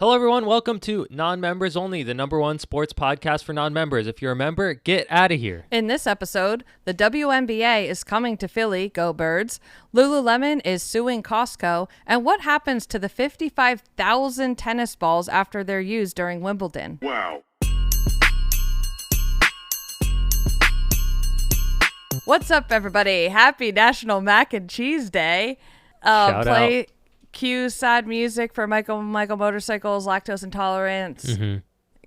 Hello, everyone. Welcome to Non-Members Only, the #1 sports podcast for non-members. If you're a member, get out of here. In this episode, the WNBA is coming to Philly, go Birds. Lululemon is suing Costco. And what happens to the 55,000 tennis balls after they're used during Wimbledon? Wow. What's up, everybody? Happy National Mac and Cheese Day. Shout play out. Cue sad music for Michael Motorcycles, lactose intolerance.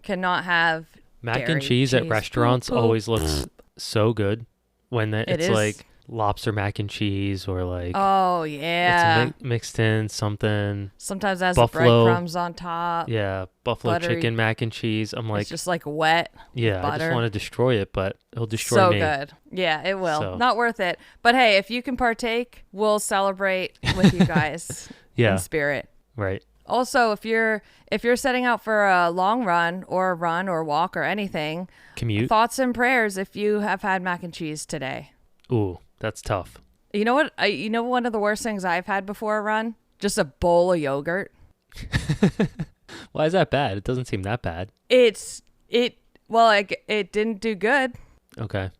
Cannot have Mac dairy and cheese at restaurants Poop, poop. always looks so good when it's is. like lobster mac and cheese or like Oh, yeah. it's mixed in something. Sometimes it has buffalo- breadcrumbs on top. Yeah, buffalo Buttery. chicken mac and cheese. I'm like, It's just like wet. yeah, I just butter. want to destroy it, but it'll destroy So me. good. Yeah, it will. So. Not worth it. But hey, if you can partake, we'll celebrate with you guys Yeah, in spirit. right. Also, if you're setting out for a long run or walk or anything, Commute. thoughts and prayers if you have had mac and cheese today. Ooh, that's tough. You know what? One of the worst things I've had before a run? Just a bowl of yogurt. Why is that bad? It doesn't seem that bad. It didn't do good. Okay.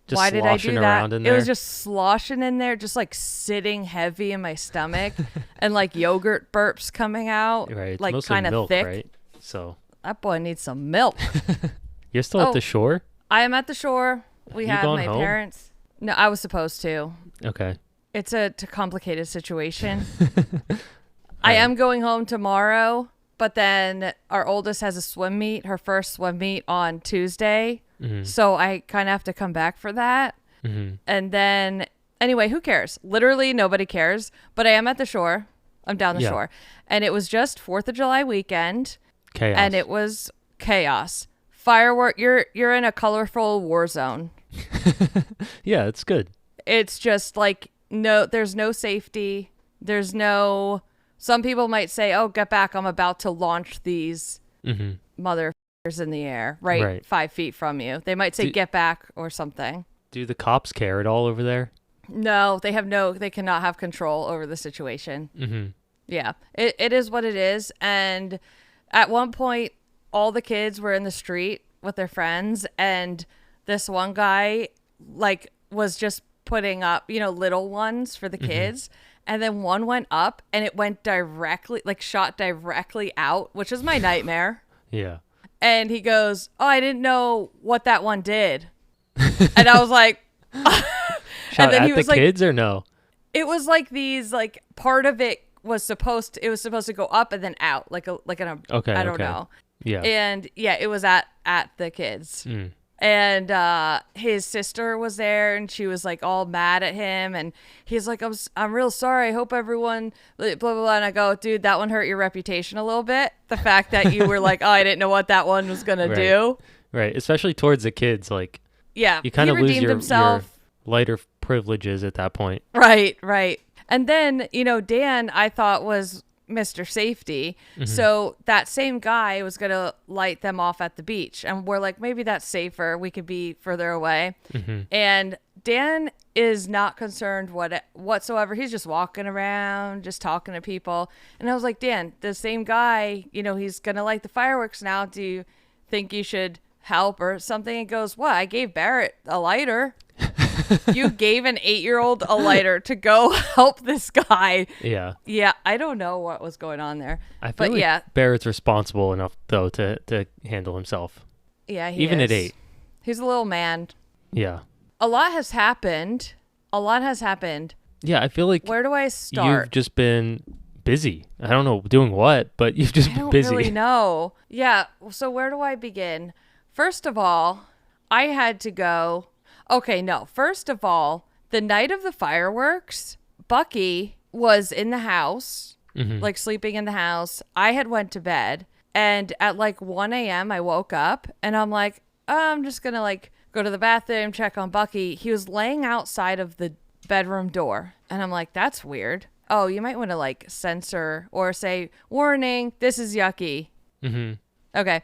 Just Why did I do sloshing that? around in It was there? just sloshing in there, just like sitting heavy in my stomach, and like yogurt burps coming out, Right. It's like mostly kind of milk, thick. right? So That boy needs some milk. you're still at the shore? I am at the shore. We You have gone my home? parents. No, I was supposed to. Okay. It's a complicated situation. I am going home tomorrow, but then our oldest has a swim meet, her first swim meet on Tuesday. So I kind of have to come back for that. And then, anyway, who cares? Literally nobody cares. But I am at the shore. I'm down the Yeah. shore. And it was just 4th of July weekend. Chaos. And it was chaos. Firework. You're in a colorful war zone. Yeah, it's good. It's just like, there's no safety. Some people might say, oh, get back. I'm about to launch these motherfuckers in the air, right 5 feet from you. They might say, get back or something. Do the cops care at all over there? No, they cannot have control over the situation. Yeah, it is what it is. And at one point, all the kids were in the street with their friends, and this one guy was just putting up, little ones for the kids. And then one went up and it went directly, shot directly out, which is my nightmare. Yeah. And he goes, oh, I didn't know what that one did. And I was like, Shot then at he was the like- kids or no? it was like these, part of it was supposed to go up and then out, okay, I don't know. Yeah. And yeah, it was at the kids. And his sister was there, and she was like all mad at him, and he's like, I'm real sorry. I hope everyone blah blah blah. And I go, dude, that one hurt your reputation a little bit. The fact that you were like, oh, I didn't know what that one was gonna Right. do. Right. Especially towards the kids. Like, Yeah, you kind of he lose redeemed your himself. lighter privileges at that point. Right. And then, Dan, I thought was Mr. Safety. So that same guy was going to light them off at the beach. And we're like, maybe that's safer. We could be further away. And Dan is not concerned whatsoever. He's just walking around, just talking to people. And I was like, Dan, the same guy, he's going to light the fireworks now. Do you think you should help or something? And goes, what? I gave Barrett a lighter. You gave an 8-year-old a lighter to go help this guy. Yeah. Yeah, I don't know what was going on there. I feel like Barrett's responsible enough, though, to handle himself. Yeah, he Even is. at 8. He's a little man. Yeah. A lot has happened. Yeah, I feel like Where do I start? you've just been busy. I don't know doing what, but you've just I been don't busy. really know. Yeah, so where do I begin? First of all, I had to go. Okay, no. First of all, the night of the fireworks, Bucky was in the house, sleeping in the house. I had went to bed, and at 1 a.m. I woke up, and I'm like, oh, I'm just gonna go to the bathroom, check on Bucky. He was laying outside of the bedroom door, and I'm like, that's weird. Oh, you might want to censor or say, warning, this is yucky. Okay.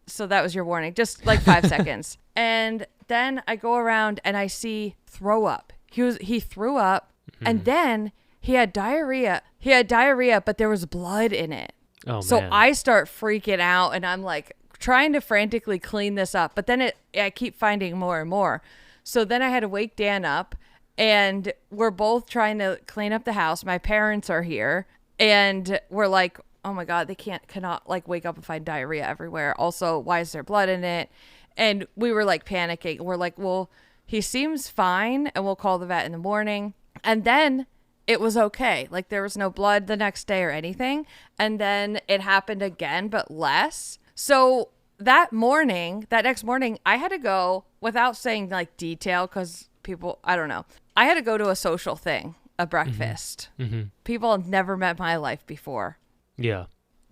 So that was your warning. Just 5 seconds. And then I go around and I see throw up. He threw up and then he had diarrhea. But there was blood in it. Oh, So man. I start freaking out and I'm like trying to frantically clean this up, but then I keep finding more and more. So then I had to wake Dan up and we're both trying to clean up the house. My parents are here and we're like, oh my God, they cannot like wake up and find diarrhea everywhere. Also, why is there blood in it? And we were like panicking. We're like, well, he seems fine and we'll call the vet in the morning. And then it was okay. Like there was no blood the next day or anything. And then it happened again, but less. So that next morning, I had to go without saying like detail because people, I don't know. I had to go to a social thing, a breakfast. Mm-hmm. People had never met my life before. Yeah.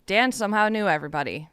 Dan somehow knew everybody.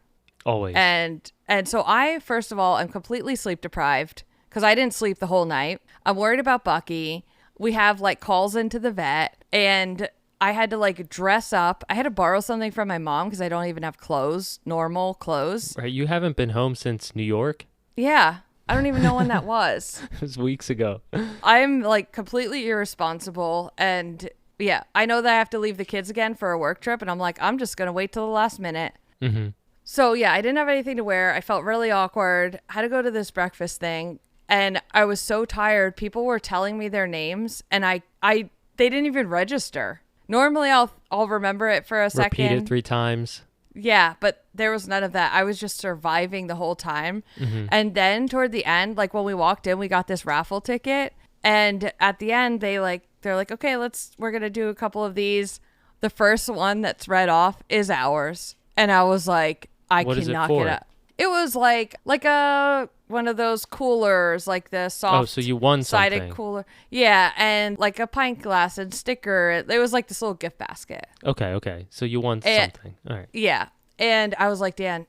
Always. And so I, first of all, am completely sleep deprived because I didn't sleep the whole night. I'm worried about Bucky. We have like calls into the vet and I had to like dress up. I had to borrow something from my mom because I don't even have clothes, normal clothes. Right. You haven't been home since New York? Yeah. I don't even know when that was. It was weeks ago. I'm like completely irresponsible. And yeah, I know that I have to leave the kids again for a work trip. And I'm like, I'm just going to wait till the last minute. Mm-hmm. So yeah, I didn't have anything to wear. I felt really awkward. Had to go to this breakfast thing. And I was so tired. People were telling me their names and they didn't even register. Normally I'll remember it for a second. Repeat it 3 times. Yeah, but there was none of that. I was just surviving the whole time. Mm-hmm. And then toward the end, like when we walked in, we got this raffle ticket. And at the end, they're like, okay, we're going to do a couple of these. The first one that's read off is ours. And I was like, What is it cannot for? get up. It was like one of those coolers, like the soft So you won sided something. cooler. Yeah, and like a pint glass and sticker. It was like this little gift basket. Okay. So you won And- something. All right. Yeah. And I was like, Dan,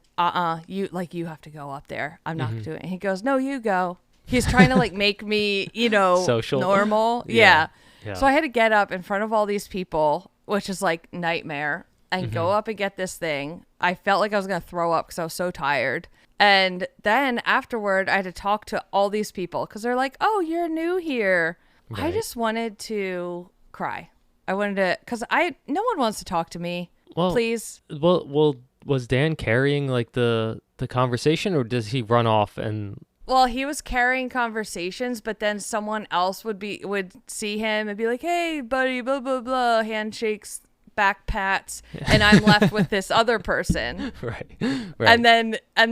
you have to go up there. I'm not doing it. And he goes, no, you go. He's trying to like make me, Social. normal. Yeah. Yeah. So I had to get up in front of all these people, which is like nightmare, and go up and get this thing. I felt like I was going to throw up because I was so tired. And then afterward, I had to talk to all these people because they're like, oh, you're new here. I Right. just wanted to cry. I wanted to, because no one wants to talk to me. Well, Please. Well, was Dan carrying like the conversation, or does he run off and? Well, he was carrying conversations, but then someone else would see him and be like, hey, buddy, blah, blah, blah, handshakes, back pats, and I'm left with this other person. Right. And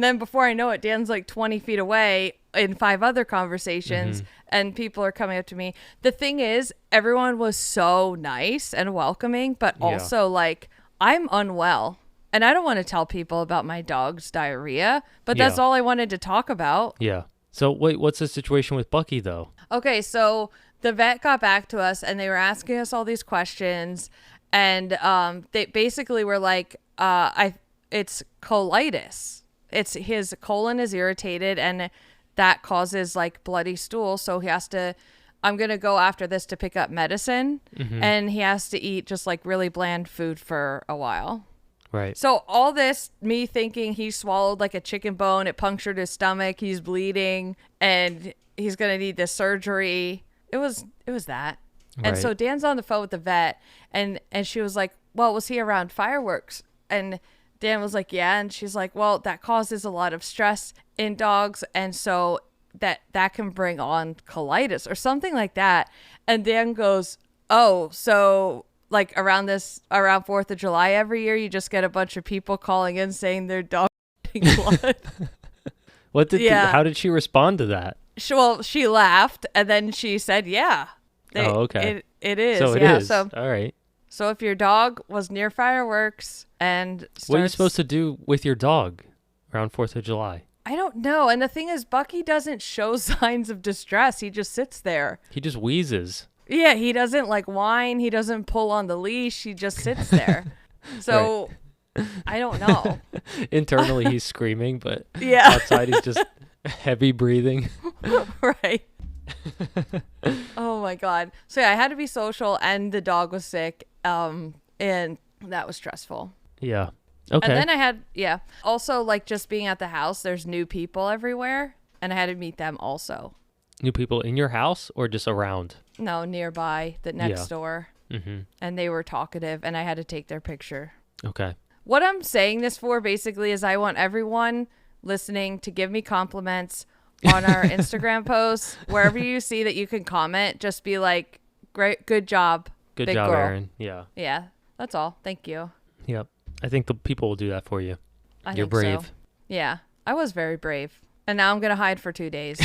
then before I know it, Dan's like 20 feet away in 5 other conversations, and people are coming up to me. The thing is, everyone was so nice and welcoming, but also like, I'm unwell. And I don't want to tell people about my dog's diarrhea, but that's Yeah. all I wanted to talk about. Yeah. So wait, what's the situation with Bucky though? Okay, so the vet got back to us and they were asking us all these questions, and they basically were like, it's colitis. It's his colon is irritated and that causes like bloody stool, so I'm going to go after this to pick up medicine, and he has to eat just like really bland food for a while. Right. So all this, me thinking he swallowed like a chicken bone, it punctured his stomach, he's bleeding, and he's gonna need this surgery. It was that. And so Right. Dan's on the phone with the vet, and she was like, well, was he around fireworks? And Dan was like, yeah. And she's like, well, that causes a lot of stress in dogs, and so that can bring on colitis or something like that. And Dan goes, oh, so like around 4th of July every year, you just get a bunch of people calling in saying their dog getting blood. How did she respond to that? She laughed and then she said, yeah. Okay. It is. So it yeah. is. So All right. if your dog was near fireworks and What are you supposed to do with your dog around 4th of July? I don't know. And the thing is, Bucky doesn't show signs of distress. He just sits there. He just wheezes. Yeah, he doesn't like whine. He doesn't pull on the leash. He just sits there. So I don't know. Internally, he's screaming, but Yeah. outside, he's just heavy breathing. Right. Oh my God. So yeah, I had to be social and the dog was sick. And that was stressful. Yeah. Okay. And then also like just being at the house, there's new people everywhere and I had to meet them also. New people in your house or just around? No, nearby, the next Yeah. door. Mm-hmm. And they were talkative and I had to take their picture. Okay. what I'm saying this for basically is I want everyone listening to give me compliments on our Instagram posts. Wherever you see that you can comment, just be like, great, good job. Good big job, girl. Erin. Yeah. Yeah, that's all. Thank you. Yep. I think the people will do that for you. I You're think brave. So. Yeah, I was very brave. And now I'm going to hide for 2 days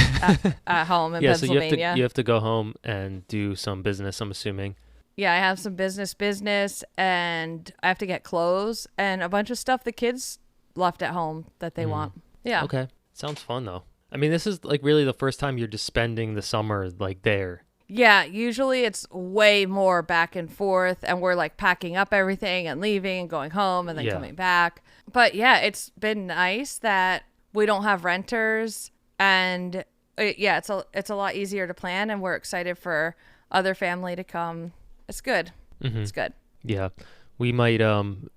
at home in Yeah, Pennsylvania. so you have to go home and do some business, I'm assuming. Yeah, I have some business, and I have to get clothes and a bunch of stuff the kids left at home that they want. Yeah. Okay. Sounds fun, though. I mean, this is like really the first time you're just spending the summer like there. Yeah, usually it's way more back and forth, and we're like packing up everything and leaving and going home and then coming back. But yeah, it's been nice that we don't have renters, and it's a lot easier to plan, and we're excited for other family to come. It's good. Mm-hmm. It's good. Yeah. We might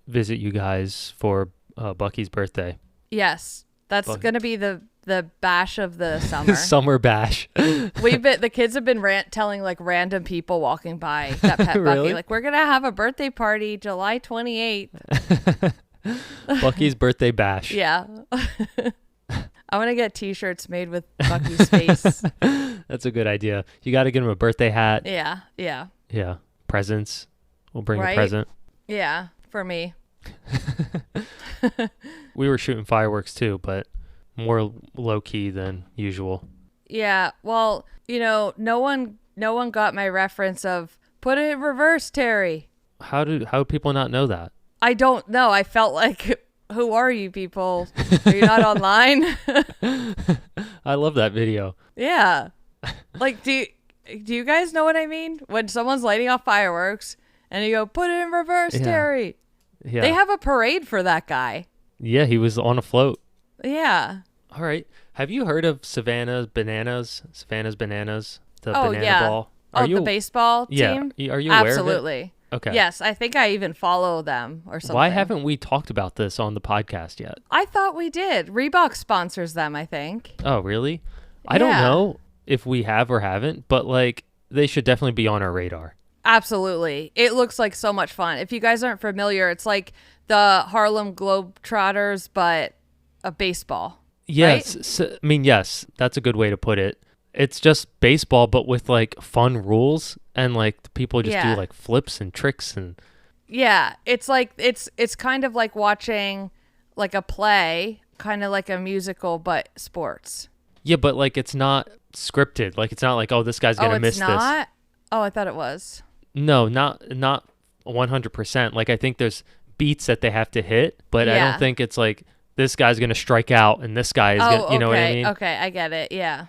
visit you guys for Bucky's birthday. Yes. That's going to be the bash of the summer. Summer bash. The kids have been telling like random people walking by that pet Really? Bucky, like, we're going to have a birthday party July 28th. Bucky's birthday bash. Yeah. I want to get t-shirts made with Bucky's face. That's a good idea. You got to get him a birthday hat. Yeah. Yeah. Yeah. Presents. We'll bring a present. Yeah. For me. We were shooting fireworks too, but more low key than usual. Yeah. Well, no one got my reference of put it in reverse, Terry. How do people not know that? I don't know. I felt like, who are you people? Are you not online? I love that video. Yeah. Like, do you guys know what I mean? When someone's lighting off fireworks and you go, put it in reverse, Terry. Yeah. They have a parade for that guy. Yeah, he was on a float. Yeah. All right. Have you heard of Savannah's Bananas? The banana ball. The baseball team? Yeah. Are you aware of it? Absolutely. Okay. Yes, I think I even follow them or something. Why haven't we talked about this on the podcast yet? I thought we did. Reebok sponsors them, I think. Oh, really? I don't know if we have or haven't, but like they should definitely be on our radar. Absolutely. It looks like so much fun. If you guys aren't familiar, it's like the Harlem Globetrotters, but a baseball. Yes. Right? So, yes, that's a good way to put it. It's just baseball, but with like fun rules, and like people just do like flips and tricks and. Yeah, it's like it's kind of like watching like a play, kind of like a musical, but sports. Yeah, but like it's not scripted. Like it's not like, oh, this guy's gonna miss this. Oh, it's not? Oh, I thought it was. No, not 100%. Like I think there's beats that they have to hit, but I don't think it's like this guy's gonna strike out and this guy is gonna. You know what I mean? Okay, I get it. Yeah.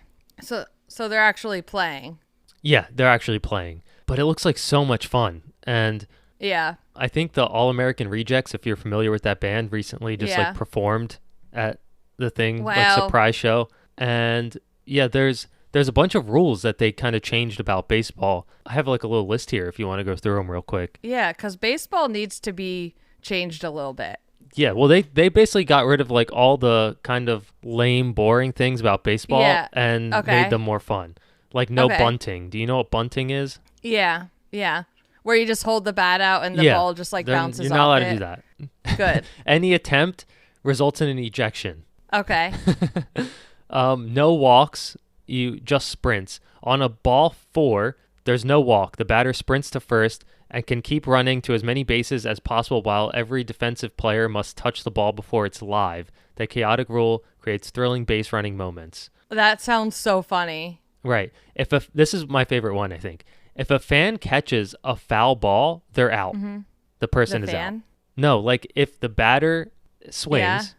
So they're actually playing. Yeah, they're actually playing, but it looks like so much fun. And yeah, I think the All American Rejects, if you're familiar with that band, recently just like performed at the thing, like surprise show. And yeah, there's a bunch of rules that they kind of changed about baseball. I have like a little list here if you want to go through them real quick. Yeah, because baseball needs to be changed a little bit. Yeah, well, they basically got rid of like all the kind of lame, boring things about baseball and made them more fun. Like no bunting. Do you know what bunting is? Yeah. Where you just hold the bat out and the ball just like bounces off it. You're not allowed to do that. Good. Any attempt results in an ejection. Okay. No walks. You just sprints. On a ball 4, there's no walk. The batter sprints to first and can keep running to as many bases as possible while every defensive player must touch the ball before it's live. The chaotic rule creates thrilling base running moments. That sounds so funny. Right. This is my favorite one, I think. If a fan catches a foul ball, they're out. Mm-hmm. The person is out. No, like if the batter swings,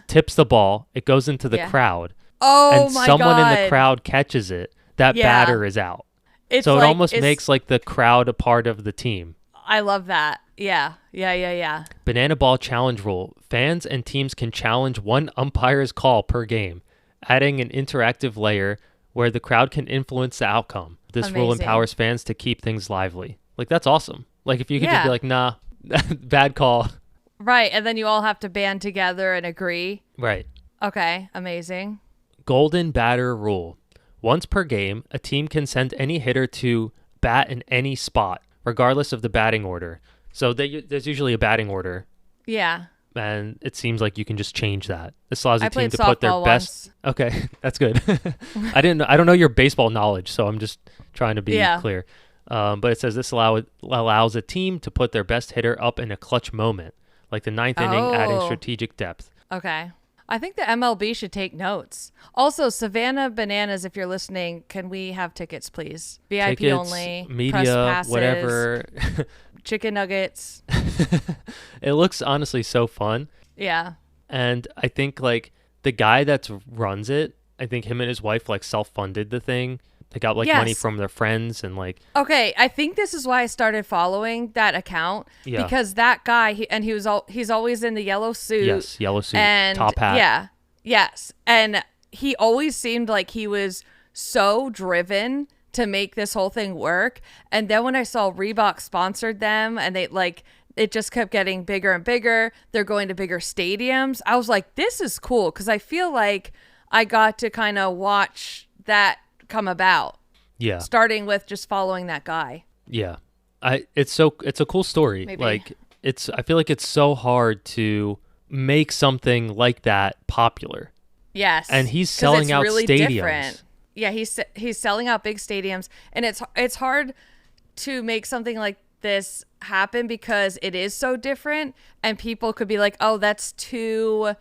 tips the ball, it goes into the crowd. Oh, and my someone God. in the crowd catches it, that batter is out. So it almost makes like the crowd a part of the team. I love that. Yeah. Banana ball challenge rule. Fans and teams can challenge one umpire's call per game, adding an interactive layer where the crowd can influence the outcome. This rule empowers fans to keep things lively. Like, that's awesome. Like, if you could just be like, nah, bad call. Right, and then you all have to band together and agree. Right. Okay, amazing. Golden batter rule. Once per game, a team can send any hitter to bat in any spot, regardless of the batting order. So there's usually a batting order. Yeah. And it seems like you can just change that. This allows a I team played to put their softball best. once. Okay, that's good. I don't know your baseball knowledge, so I'm just trying to be Yeah. clear. But it says this allows a team to put their best hitter up in a clutch moment, like the ninth inning, adding Oh, strategic depth. okay. I think the MLB should take notes. Also, Savannah Bananas, if you're listening, can we have tickets, please? VIP Tickets, only, press media, passes, whatever. chicken nuggets. It looks honestly so fun. Yeah. And I think like the guy that runs it, I think him and his wife like self-funded the thing. They got like money Yes. from their friends and like Okay, I think this is why I started following that account yeah. because that guy he's always in the yellow suit. Yes, yellow suit, And top hat. yeah. Yes. And he always seemed like he was so driven to make this whole thing work. And then when I saw Reebok sponsored them and they like it just kept getting bigger and bigger. They're going to bigger stadiums. I was like, this is cool because I feel like I got to kind of watch that come about. Yeah. Starting with just following that guy. Yeah. It's a cool story. Maybe. Like I feel like it's so hard to make something like that popular. Yes. And he's 'Cause selling it's out really stadiums. different. Yeah, he's selling out big stadiums and it's hard to make something like this happen because it is so different and people could be like, "Oh, that's too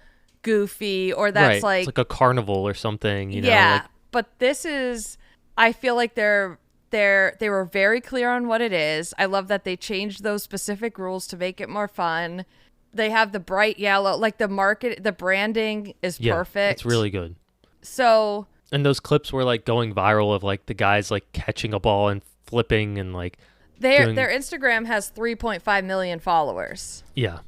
goofy," or that's right. like It's like a carnival or something, you know, yeah, like but this is I feel like they were very clear on what it is. I love that they changed those specific rules to make it more fun. They have the bright yellow, like the branding is yeah, perfect. it's really good. So, And those clips were like going viral of like the guys like catching a ball and flipping and like their doing, Instagram has 3.5 million followers. yeah.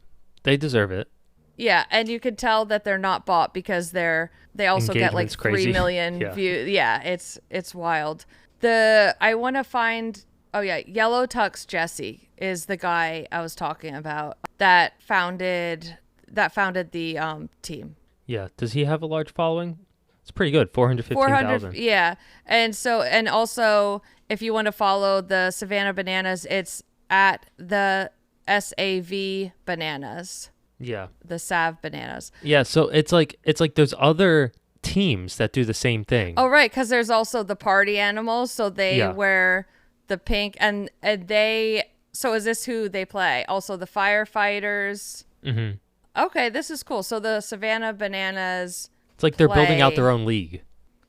They deserve it. Yeah, and you could tell that they're not bought because they also get like Engagement's 3 crazy. million Yeah. views. Yeah, it's wild. I want to find Yellow Tux Jesse is the guy I was talking about that founded the team. Yeah. Does he have a large following? It's pretty good. 415,000. Yeah. And also if you want to follow the Savannah Bananas, it's at the SAV Bananas. Yeah. The Sav Bananas. Yeah, so it's like there's other teams that do the same thing. Oh, right, because there's also the party animals, so they wear the pink, and they. So is this who they play? Also the firefighters. Mm-hmm. Okay, this is cool. So the Savannah Bananas. It's like they're building out play. their own league.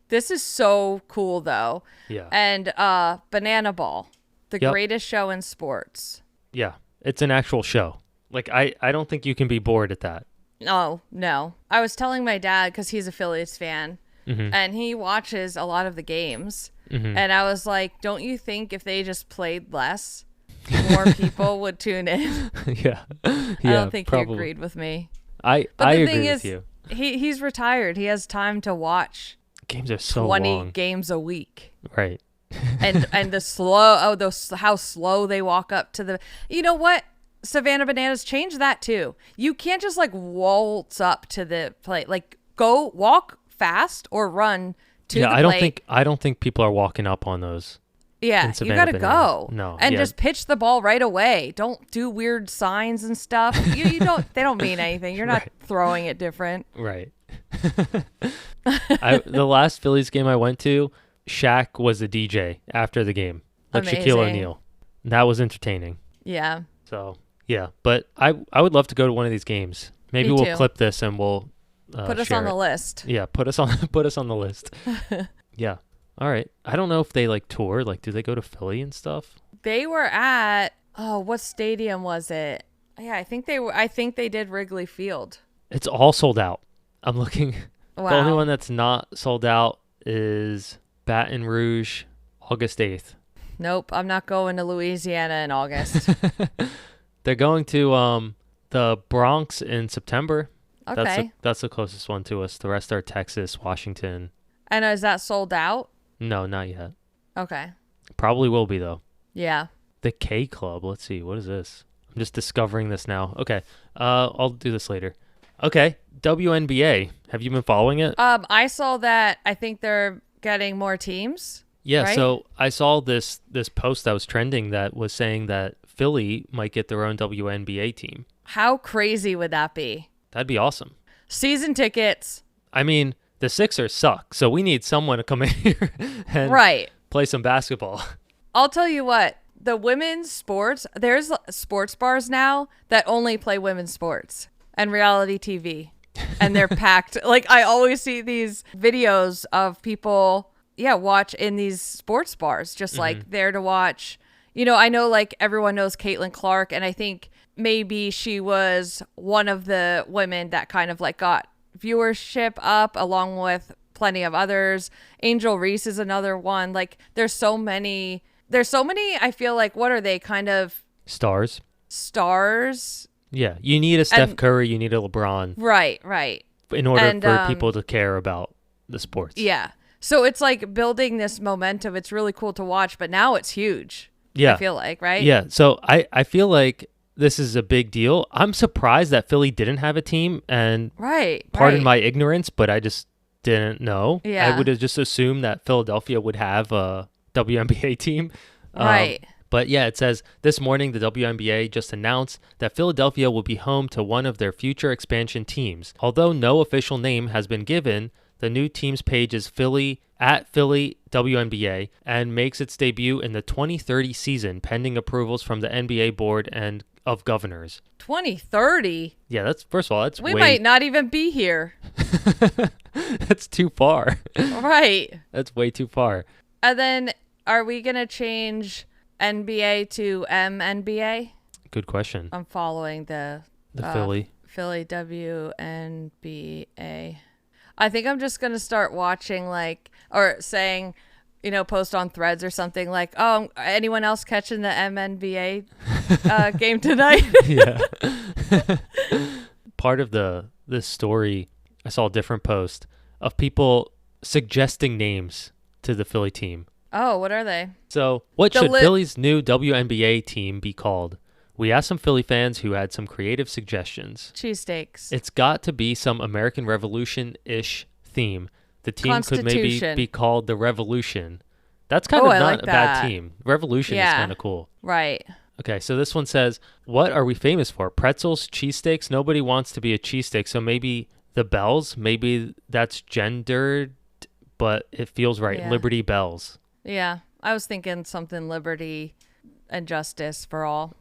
This is so cool, though. Yeah. And Banana Ball, the Yep. greatest show in sports. Yeah, it's an actual show. Like I don't think you can be bored at that. Oh, no. I was telling my dad, because he's a Phillies fan, and he watches a lot of the games. Mm-hmm. And I was like, don't you think if they just played less, more people would tune in? yeah. I don't think he agreed with me. I But the agree thing with is, you. he's retired. He has time to watch Games are so 20 long. games a week. Right. And how slow they walk up to the. You know what? Savannah Bananas changed that too. You can't just like waltz up to the plate. Like go walk fast or run to the plate. I don't think people are walking up on those. Yeah, in you Savannah gotta Bananas. go. No, and yeah. just pitch the ball right away. Don't do weird signs and stuff. You don't. They don't mean anything. You're not Right. throwing it different. Right. The last Phillies game I went to, Shaq was the DJ after the game, like Shaquille Amazing. O'Neal. That was entertaining. Yeah. So yeah, but I would love to go to one of these games. Maybe Me we'll too. clip this and we'll Put us share on the it. list. Yeah, put us on the list. Yeah. All right. I don't know if they like tour. Like, do they go to Philly and stuff? They were at what stadium was it? Yeah, I think they did Wrigley Field. It's all sold out. I'm looking. Wow. The only one that's not sold out is Baton Rouge, August 8th. Nope, I'm not going to Louisiana in August. They're going to the Bronx in September. Okay. That's the closest one to us. The rest are Texas, Washington. And is that sold out? No, not yet. Okay. Probably will be though. Yeah. The K Club. Let's see. What is this? I'm just discovering this now. Okay. I'll do this later. Okay. WNBA. Have you been following it? I saw that. I think they're getting more teams. Yeah. right? So I saw this post that was trending that was saying that Philly might get their own WNBA team. How crazy would that be? That'd be awesome. Season tickets. I mean, the Sixers suck, so we need someone to come in here and Right. play some basketball. I'll tell you what, the women's sports, there's sports bars now that only play women's sports and reality TV. And they're packed. Like, I always see these videos of people, watch in these sports bars, just like there to watch. I know like everyone knows Caitlin Clark, and I think maybe she was one of the women that kind of like got viewership up along with plenty of others. Angel Reese is another one. Like there's so many, I feel like, what are they, kind of Stars. Yeah, you need a Steph Curry, you need a LeBron. Right. In order for people to care about the sports. Yeah. So it's like building this momentum. It's really cool to watch, but now it's huge. Yeah. I feel like, right? Yeah. So I feel like this is a big deal. I'm surprised that Philly didn't have a team, and pardon my ignorance, but I just didn't know. Yeah. I would have just assumed that Philadelphia would have a WNBA team. Right. But yeah, it says this morning the WNBA just announced that Philadelphia will be home to one of their future expansion teams. Although no official name has been given, the new team's page is Philly WNBA and makes its debut in the 2030 season pending approvals from the NBA board and of governors. 2030? Yeah, that's we might not even be here. That's too far. Right. That's way too far. And then are we going to change NBA to MNBA? Good question. I'm following the Philly WNBA. I think I'm just going to start watching or saying, post on Threads or something like, oh, anyone else catching the MNBA game tonight? Yeah. Part of this story, I saw a different post of people suggesting names to the Philly team. Oh, what are they? So, what should Philly's new WNBA team be called? We asked some Philly fans who had some creative suggestions. Cheesesteaks. It's got to be some American Revolution-ish theme. The team could maybe be called the Revolution. That's kind of not a bad team. Revolution is kind of cool. Right. Okay, so this one says, what are we famous for? Pretzels, cheesesteaks? Nobody wants to be a cheesesteak, so maybe the Bells? Maybe that's gendered, but it feels right. Yeah. Liberty Bells. Yeah, I was thinking something liberty and justice for all.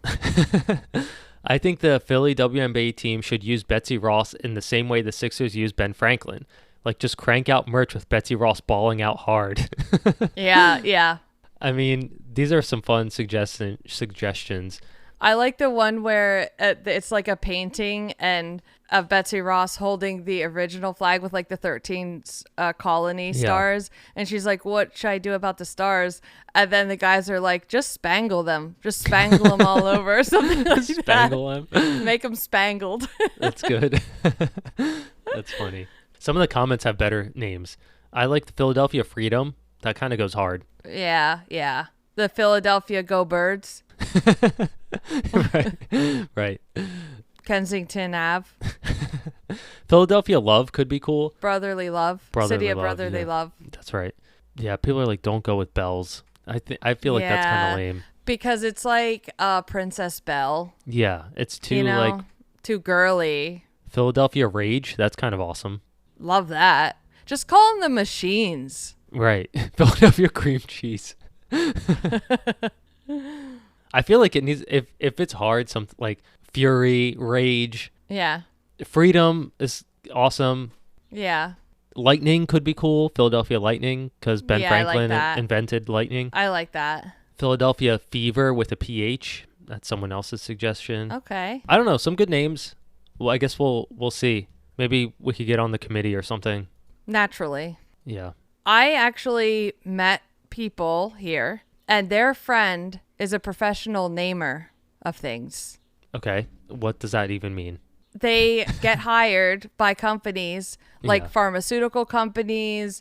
I think the Philly WNBA team should use Betsy Ross in the same way the Sixers use Ben Franklin. Like, just crank out merch with Betsy Ross balling out hard. Yeah. I mean, these are some fun suggestions. I like the one where it's like a painting and of Betsy Ross holding the original flag with like the 13 colony stars. And she's like, what should I do about the stars? And then the guys are like, just spangle them. Just spangle them all over or something like Spangle that. them. Make them spangled. That's good. That's funny. Some of the comments have better names. I like the Philadelphia Freedom. That kind of goes hard. Yeah. The Philadelphia Go Birds. Right. Kensington Ave. Philadelphia Love could be cool. Brotherly Love. City of Brotherly Love. That's right. Yeah, people are like, don't go with bells. I feel like that's kind of lame. Because it's like Princess Belle. Yeah, it's too too girly. Philadelphia Rage, that's kind of awesome. Love that. Just call them the Machines. Right. Philadelphia Cream Cheese. I feel like it needs, if it's hard, something like Fury, Rage. Yeah. Freedom is awesome. Yeah. Lightning could be cool. Philadelphia Lightning, because Ben Franklin invented lightning. I like that. Philadelphia Fever with a PH. That's someone else's suggestion. Okay. I don't know. Some good names. Well, I guess we'll see. Maybe we could get on the committee or something. Naturally. Yeah. I actually met people here, and their friend is a professional namer of things. Okay. What does that even mean? They get hired by companies like pharmaceutical companies,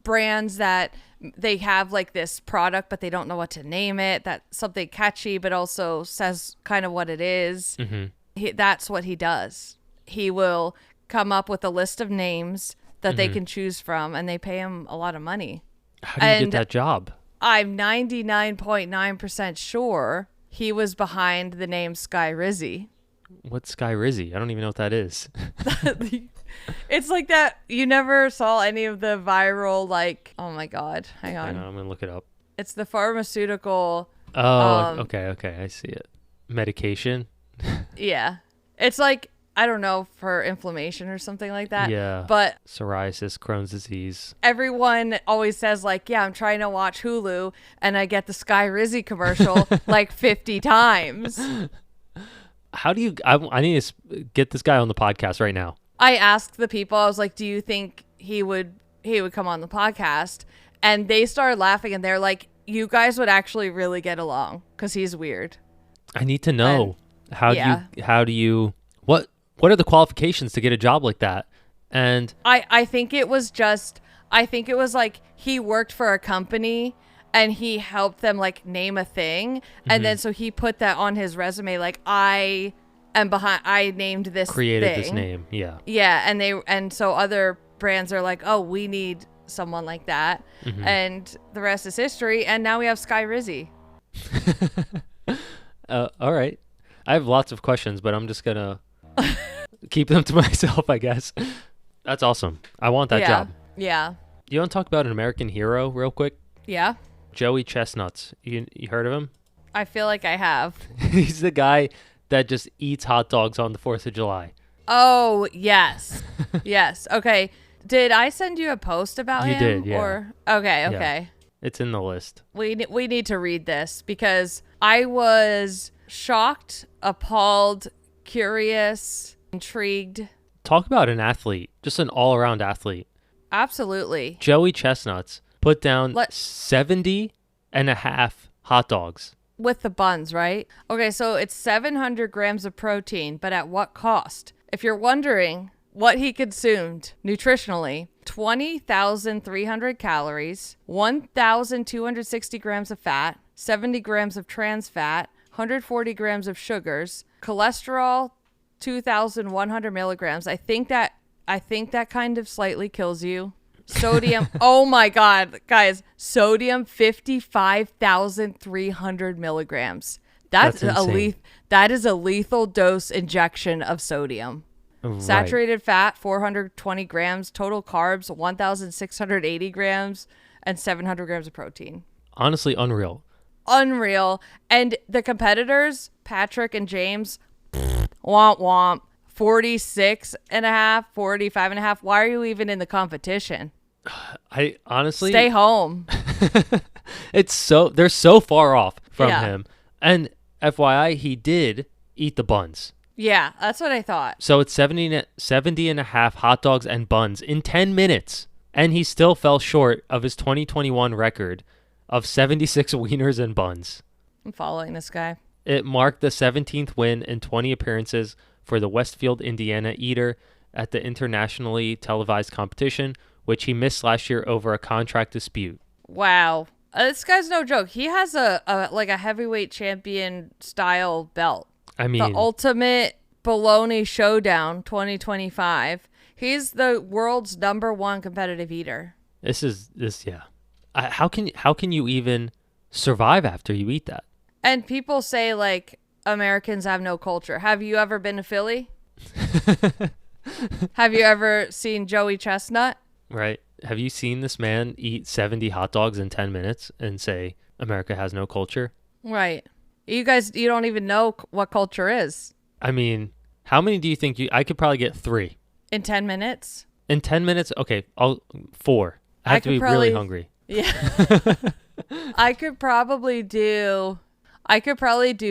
brands that they have like this product, but they don't know what to name it. That's something catchy, but also says kind of what it is. Mm-hmm. That's what he does. He will come up with a list of names that they can choose from, and they pay him a lot of money. How do you get that job? I'm 99.9% sure he was behind the name Sky Rizzy. What's Sky Rizzy? I don't even know what that is. It's like that. You never saw any of the viral, like, oh my God, hang Hang on. on, I'm going to look it up. It's the pharmaceutical. Oh, okay. I see it. Medication. Yeah. It's like, I don't know, for inflammation or something like that. Yeah. But Psoriasis, Crohn's disease. everyone always says, like, yeah, I'm trying to watch Hulu, and I get the Sky Rizzy commercial like 50 times. How do you... I need to get this guy on the podcast right now. I asked the people, I was like, do you think he would come on the podcast? And they started laughing, and they're like, you guys would actually really get along because he's weird. I need to know. And, How do you... What are the qualifications to get a job like that? And I think it was like he worked for a company and he helped them like name a thing. And then so he put that on his resume, like, I named this created thing. this name. Yeah. Yeah. And so other brands are like, oh, we need someone like that. And the rest is history. And now we have Sky Rizzy. All right. I have lots of questions, but I'm just going to keep them to myself, I guess. That's awesome. I want that job. Yeah. You want to talk about an American hero real quick? Yeah. Joey Chestnuts. You heard of him? I feel like I have. He's the guy that just eats hot dogs on the 4th of July. Oh, yes. Yes. Okay. Did I send you a post about him? You did, yeah. Okay. Yeah. It's in the list. We need to read this because I was shocked, appalled, curious, intrigued. Talk about an athlete, just an all-around athlete. Absolutely. Joey Chestnuts put down 70 and a half hot dogs. With the buns, right? Okay, so it's 700 grams of protein, but at what cost? If you're wondering what he consumed nutritionally, 20,300 calories, 1,260 grams of fat, 70 grams of trans fat, 140 grams of sugars, cholesterol, 2,100 milligrams. I think that kind of slightly kills you. Sodium, oh my God, guys, sodium 55,300 milligrams. That's insane. That is a lethal dose injection of sodium. Right. Saturated fat, 420 grams. Total carbs, 1,680 grams, and 700 grams of protein. Honestly, unreal. Unreal. And the competitors, Patrick and James, womp womp, 46 and a half, 45 and a half. Why are you even in the competition? I honestly stay home. They're so far off from Yeah. him. And FYI, he did eat the buns. Yeah, that's what I thought. So it's 70 and a half hot dogs and buns in 10 minutes. And he still fell short of his 2021 record of 76 wieners and buns. I'm following this guy. It marked the 17th win in 20 appearances for the Westfield, Indiana eater at the internationally televised competition, which he missed last year over a contract dispute. Wow. This guy's no joke. He has a heavyweight champion style belt. I mean, the Ultimate Bologna Showdown 2025. He's the world's #1 competitive eater. Yeah. How can you even survive after you eat that? And people say, like, Americans have no culture. Have you ever been to Philly? Have you ever seen Joey Chestnut? Right. Have you seen this man eat 70 hot dogs in 10 minutes and say America has no culture? Right. You guys, you don't even know what culture is. I mean, how many do you think I could probably get 3. In 10 minutes? In 10 minutes? Okay, 4. I have to be really hungry. Yeah. I could probably do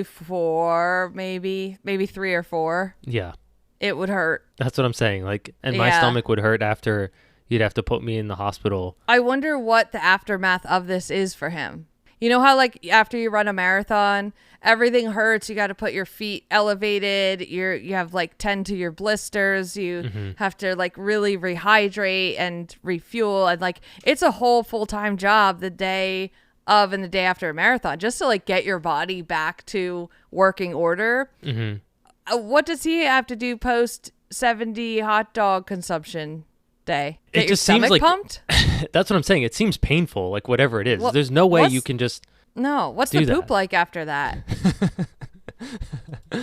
4, maybe 3 or 4. Yeah. It would hurt. That's what I'm saying. Like, and my stomach would hurt after you'd have to put me in the hospital. I wonder what the aftermath of this is for him. You know how, like, after you run a marathon, everything hurts. You got to put your feet elevated. You have, like, tend to your blisters. You have to, like, really rehydrate and refuel. And, like, it's a whole full-time job the day of and the day after a marathon just to, like, get your body back to working order. What does he have to do post 70 hot dog consumption day? Get your stomach pumped? That's what I'm saying. It seems painful, like whatever it is. There's no way you can just No. What's do the poop that. like after that?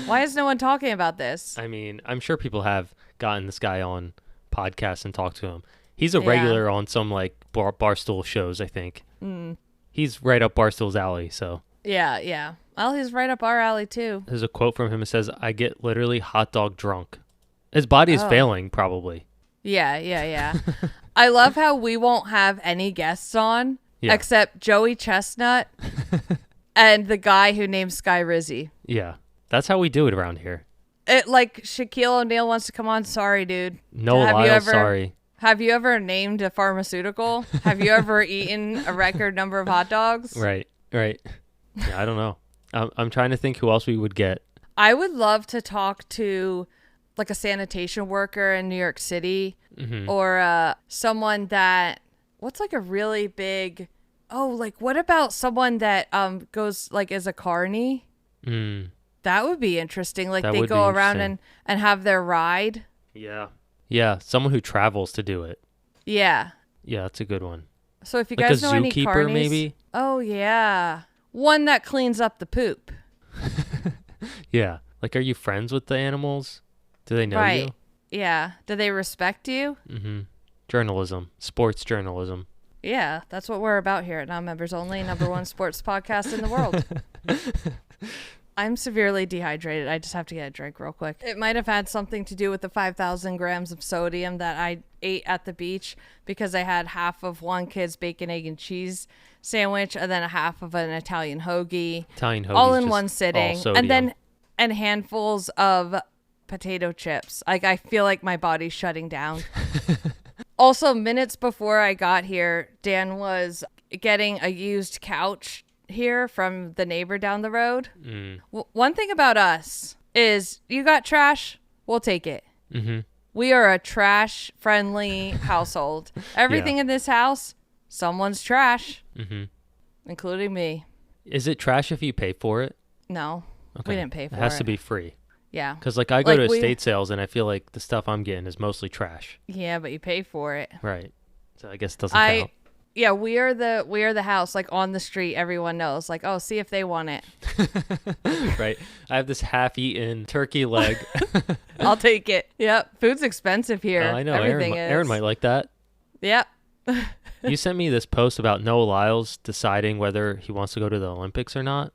Why is no one talking about this? I mean, I'm sure people have gotten this guy on podcasts and talked to him. He's a Yeah. regular on some like Barstool shows, I think. Mm. He's right up Barstool's alley. So Yeah, yeah. Well, he's right up our alley too. there's a quote from him that says, "I get literally hot dog drunk." His body is Oh. failing, probably. Yeah, yeah, yeah. I love how we won't have any guests on Yeah. except Joey Chestnut and the guy who named Sky Rizzy. Yeah. That's how we do it around here. It like Shaquille O'Neal wants to come on. Sorry, dude. No Have you Lyle, ever- sorry. Have you ever named a pharmaceutical? Have you ever eaten a record number of hot dogs? Right. Right. Yeah, I don't know. I'm trying to think who else we would get. I would love to talk to like a sanitation worker in New York City Mm-hmm. or someone that what's like a really big like what about someone that goes like as a carny? Mm, That would be interesting. Like That they would go be around interesting. and have their ride. yeah. Yeah. Someone who travels to do it. Yeah. Yeah, that's a good one. So if you Like guys a know any zookeeper, carnies, maybe? Oh yeah. One that cleans up the poop. Yeah. Like, are you friends with the animals? Do they know Right. Yeah. Do they respect you? you? Mm-hmm. Journalism. Sports journalism. Yeah, that's what we're about here at Non-Members Only, #1 sports podcast in the world. I'm severely dehydrated. I just have to get a drink real quick. It might have had something to do with the 5,000 grams of sodium that I ate at the beach because I had half of one kid's bacon, egg, and cheese sandwich and then a half of an Italian hoagie. Italian hoagies. All in just one all sitting. sodium. And handfuls of potato chips. Like I feel like my body's shutting down. Also, minutes before I got here, Dan was getting a used couch here from the neighbor down the road. Mm. One thing about us is you got trash, we'll take it. Mm-hmm. We are a trash friendly household. Everything in this house, someone's trash, Mm-hmm. including me. Is it trash if you pay for it? No, Okay. we didn't pay for it. It has to be free. Yeah. Because, like, I go Like, to we- estate sales and I feel like the stuff I'm getting is mostly trash. Yeah, but you pay for it. Right. So I guess it doesn't count. Yeah, we are the house like on the street. Everyone knows. Like, oh, see if they want it. Right. I have this half-eaten turkey leg. I'll take it. Yep. Food's expensive here. I know. Everything Aaron is. might like that. Yep. You sent me this post about Noah Lyles deciding whether he wants to go to the Olympics or not.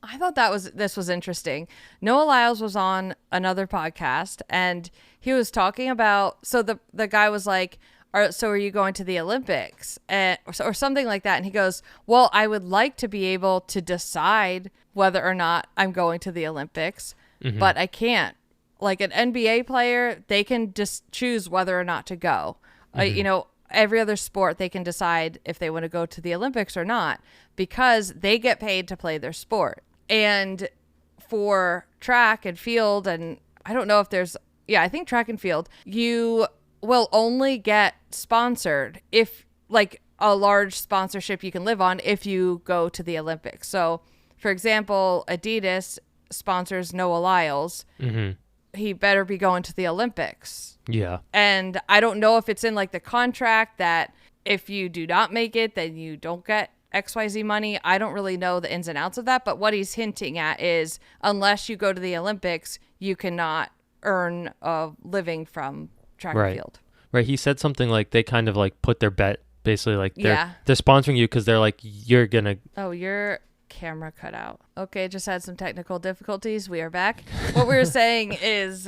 I thought this was interesting. Noah Lyles was on another podcast and he was talking about. So the guy was like, "Are you going to the Olympics?" Or something like that. And he goes, "Well, I would like to be able to decide whether or not I'm going to the Olympics, but I can't. Like an NBA player, they can just choose whether or not to go. Every other sport, they can decide if they want to go to the Olympics or not because they get paid to play their sport. And for track and field, and I don't know if I think track and field, you will only get sponsored if like a large sponsorship you can live on if you go to the Olympics. So, for example, Adidas sponsors Noah Lyles. Mm-hmm. He better be going to the Olympics. Yeah. And I don't know if it's in like the contract that if you do not make it, then you don't get XYZ money. I don't really know the ins and outs of that. But what he's hinting at is unless you go to the Olympics, you cannot earn a living from track and field. Right. He said something like they kind of like put their bet basically like Yeah. they're sponsoring you because they're like, you're going to. Oh, your camera cut out. Okay, just had some technical difficulties. We are back. What we were saying is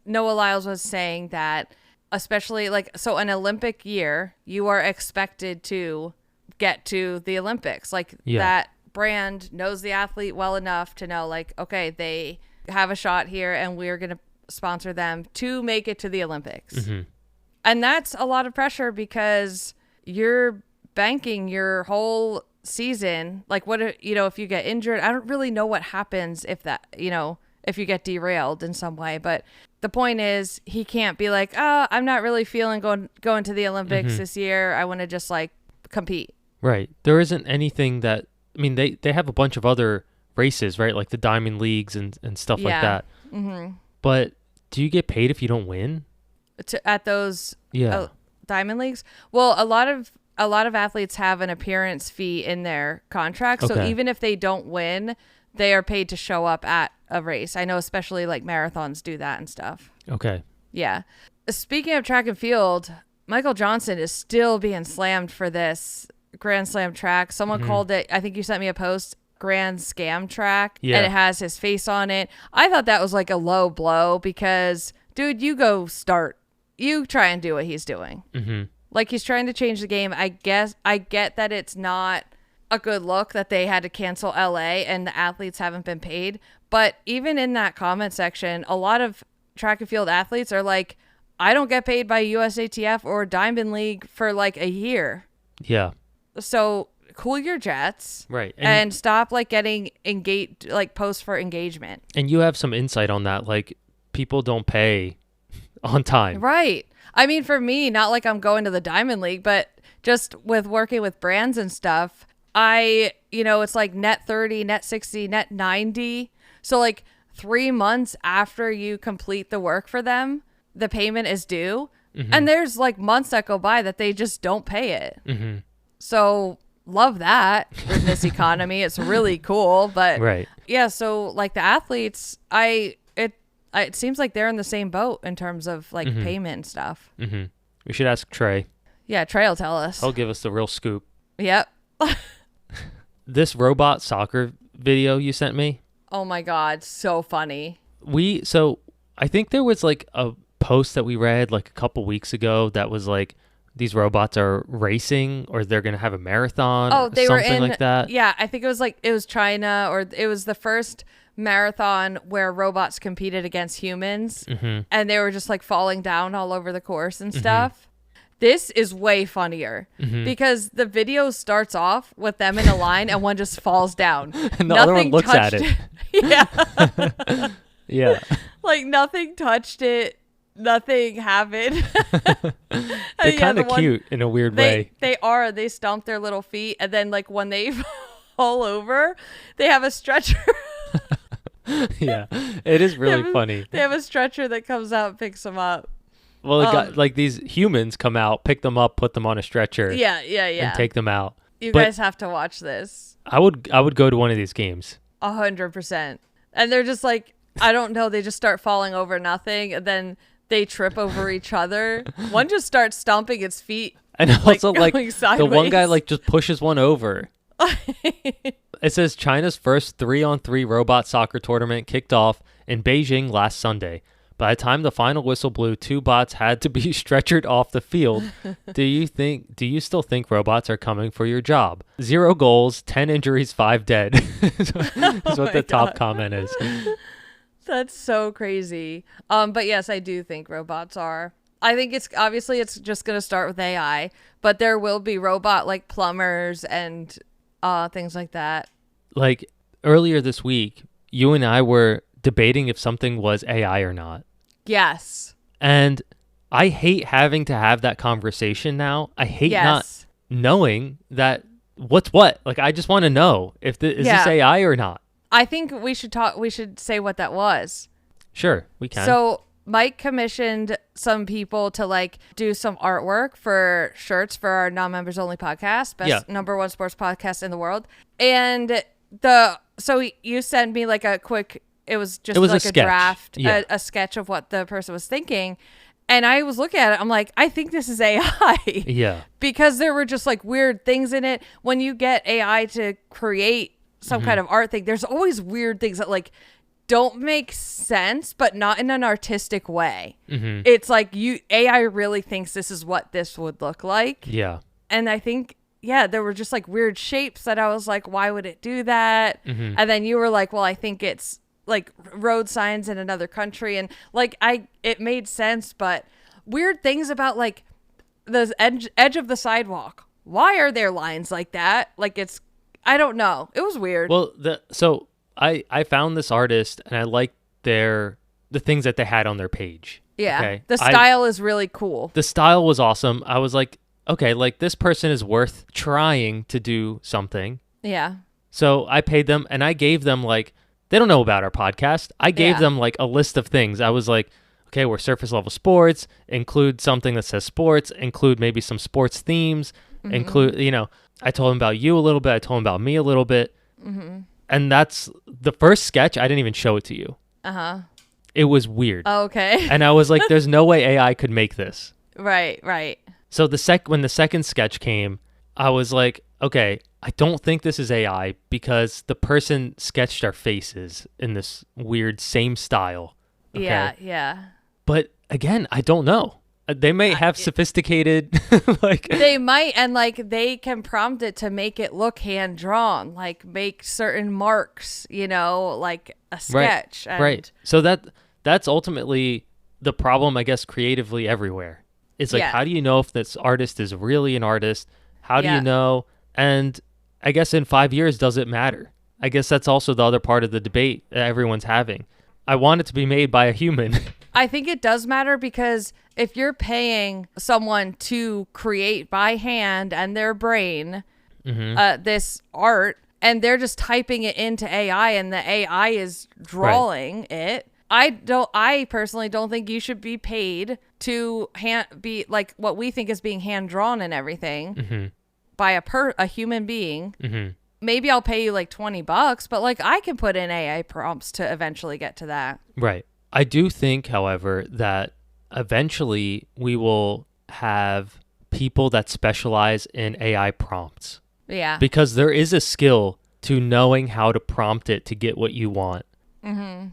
Noah Lyles was saying that especially like so an Olympic year, you are expected to get to the Olympics. Like that brand knows the athlete well enough to know like, okay, they have a shot here and we're going to sponsor them to make it to the Olympics. Mm-hmm. And that's a lot of pressure because you're banking your whole season. Like what, if you get injured, I don't really know what happens if you get derailed in some way, but the point is he can't be like, oh, I'm not really feeling going to the Olympics this year. I want to just like compete. Right. There isn't anything that, I mean, they have a bunch of other races, right? Like the diamond leagues and stuff like that. Mm-hmm. But do you get paid if you don't win? At those Yeah. diamond leagues? Well, a lot of athletes have an appearance fee in their contract. So Okay. even if they don't win, they are paid to show up at a race. I know especially like marathons do that and stuff. Okay. Yeah. Speaking of track and field, Michael Johnson is still being slammed for this Grand Slam track. Someone called it, I think you sent me a post, Grand Scam track. Yeah. And it has his face on it. I thought that was like a low blow because, dude, you go start. You try and do what he's doing. Mm-hmm. Like he's trying to change the game. I guess I get that it's not a good look that they had to cancel LA and the athletes haven't been paid. But even in that comment section, a lot of track and field athletes are like, I don't get paid by USATF or Diamond League for like a year. Yeah. So cool your jets. Right. And stop like getting engaged, like posts for engagement. And you have some insight on that. Like people don't pay on time. Right. I mean, for me, not like I'm going to the Diamond League, but just with working with brands and stuff, it's like net 30, net 60, net 90. So like 3 months after you complete the work for them, the payment is due. Mm-hmm. And there's like months that go by that they just don't pay it. Mm-hmm. So love that in this economy. It's really cool. But right. Yeah, so like the athletes, it seems like they're in the same boat in terms of like payment and stuff. Mm-hmm. We should ask Trey. Yeah, Trey will tell us. He'll give us the real scoop. Yep. This robot soccer video you sent me. Oh my God, so funny. So I think there was like a post that we read like a couple weeks ago that was like these robots are racing or they're going to have a marathon or something like that. Yeah, I think it was China, or it was the first marathon where robots competed against humans and they were just like falling down all over the course and stuff. This is way funnier because the video starts off with them in a line and one just falls down. And the other one looks at it. Yeah. Yeah. Like nothing touched it. Nothing happened. They're kind of cute in a weird way. They stomp their little feet. And then like when they fall over, they have a stretcher. Yeah. It is really funny. They have a stretcher that comes out and picks them up. Well, like these humans come out, pick them up, put them on a stretcher. Yeah. And take them out. You guys have to watch this. I would go to one of these games. 100%. And they're just like, I don't know. They just start falling over nothing. And then they trip over each other. One just starts stomping its feet. And also like sideways. the one guy like just pushes one over. It says China's first 3-on-3 robot soccer tournament kicked off in Beijing last Sunday. By the time the final whistle blew, 2 bots had to be stretchered off the field. Do you still think robots are coming for your job? 0 goals, 10 injuries, 5 dead. Is what the top comment is. That's so crazy. But yes, I do think robots are. I think it's just going to start with AI, but there will be robot like plumbers and things like that. Like earlier this week, you and I were debating if something was AI or not. Yes. And I hate having to have that conversation now. I hate not knowing that what's what. Like, I just want to know if is this AI or not. I think we should say what that was. Sure, we can. So Mike commissioned some people to like do some artwork for shirts for our non-members only podcast, best number 1 sports podcast in the world. And so you sent me like a quick, it was like a draft, a sketch of what the person was thinking. And I was looking at it. I'm like, I think this is AI. Yeah. Because there were just like weird things in it. When you get AI to create some kind of art thing, there's always weird things that like don't make sense, but not in an artistic way. It's like AI really thinks this is what this would look like. Yeah. And I think, there were just like weird shapes that I was like, why would it do that? And then you were like, well, I think it's like road signs in another country. And like, it made sense, but weird things about like the edge of the sidewalk. Why are there lines like that? Like I don't know. It was weird. Well, so I found this artist and I liked the things that they had on their page. Yeah. Okay? The style is really cool. The style was awesome. I was like, okay, like this person is worth trying to do something. Yeah. So I paid them and I gave them like, they don't know about our podcast. I gave them like a list of things. I was like, okay, we're surface level sports, include something that says sports, include maybe some sports themes, include, I told them about you a little bit. I told them about me a little bit. And that's the first sketch. I didn't even show it to you. Uh-huh. It was weird. Okay. And I was like, there's no way AI could make this. Right. So when the second sketch came, I was like, okay, I don't think this is AI because the person sketched our faces in this weird same style. Okay? Yeah. But again, I don't know. They may have sophisticated like They might, and like they can prompt it to make it look hand drawn, like make certain marks, like a sketch. Right. So that's ultimately the problem, I guess, creatively everywhere. It's like, how do you know if this artist is really an artist? How do you know? And I guess in 5 years, does it matter? I guess that's also the other part of the debate that everyone's having. I want it to be made by a human. I think it does matter because if you're paying someone to create by hand and their brain this art, and they're just typing it into AI and the AI is drawing it, I personally don't think you should be paid to be like what we think is being hand drawn and everything by a human being. Maybe I'll pay you like $20, but like I can put in AI prompts to eventually get to that. Right. I do think, however, that eventually we will have people that specialize in AI prompts. Yeah. Because there is a skill to knowing how to prompt it to get what you want. And